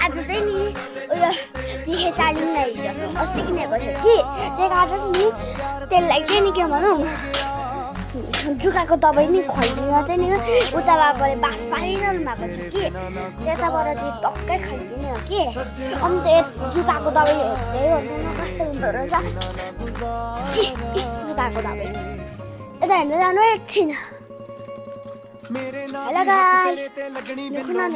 आज चाहिँ नि उयो देखे चालिङ हिजो अस्ति किनेको थियो कि त्यही कारण नि त्यसलाई चाहिँ नि के भनौँ जुकाको दबाई नि खुवाइदिन चाहिँ नि उता बाबाले बास पारिरहनु भएको छ कि त्यताबाट चाहिँ टक्कै खाइदिने हो कि अनि त्यो जुकाको दबाई हेर्दै गर्नु कस्तो हुँदो रहेछ जुकाको दबाई यता हेर्नु जानु एकछिन हेलो गाइस देखो न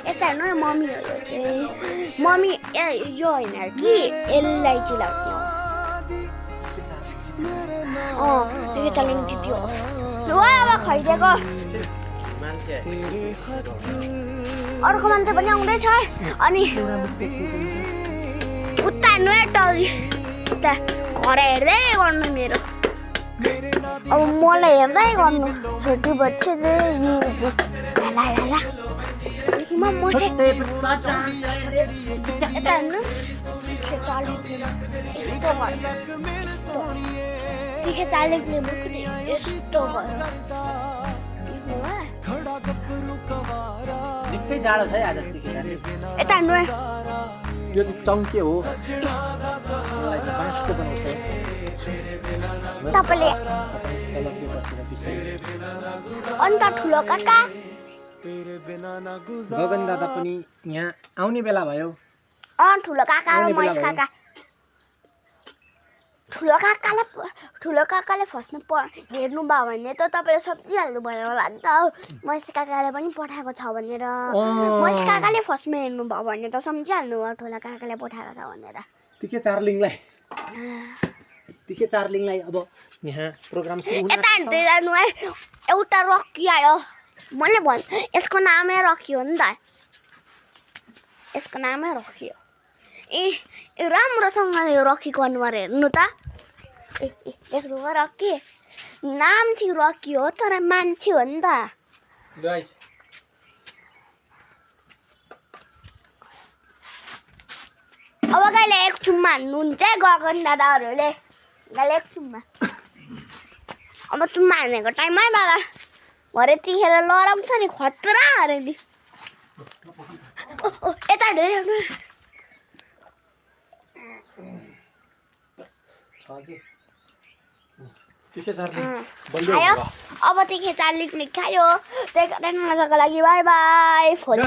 यता हेर्नु मम्मी हो यो चाहिँ मम्मी यो होइन कि यसलाई चाहिँ लाग्ने हो त्यो चलिङ दियो ल अब खाइदिएको अर्को मान्छे पनि आउँदैछ अनि उता हेर्नु उता घर हेर्दै गर्नु मेरो अब मलाई हेर्दै गर्नु छोटी बच्चे यता हेर्नु तिखे चालेको यस्तो निकै जाडो छ है आज यता हेर्नु यो चाहिँ चङ्के हो बाँसको बनाउँछ तपाईँले अन्त ठुलो काका गगन दादा पनि यहाँ आउने बेला भयो ठुलो काका र महेश काका ठुलो काकाले फर्स्टमा हेर्नु भयो भने त तपाईँले सब्जी हाल्नु भयो होला नि त महेश काकाले पनि पठाएको छ भनेर महेश काकाले फर्स्टमा हेर्नु भयो भने त सम्झिहाल्नु भयो ठुलो काकाले पठाएको छ भनेर तिखे चार्लिङलाई अब यहाँ प्रोग्राम सुरु हुन यता हेर्दै जानु है एउटा रकी आयो मैले यसको नामै रकी हो नि त यसको नामै रकी हो ए राम्रोसँगले रकीको अनुहार हेर्नु त देख्नु भयो रकी नाम चाहिँ रकी हो तर मान्छे हो नि त अब कहिले एक चुम्मा हान्नुहुन्छ है गगन दादाहरूले कहिले एक चुम्मा अब चुम्मा हानेको टाइममै बाबा भरे तिखेर लराउँछ नि खतरा अरे नि यता हेर्नु खायो अब तिखे चार्लिङ पनि खायो त्यही कारण आजको लागि by by phone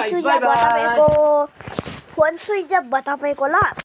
switch off भयो तपाईँको ल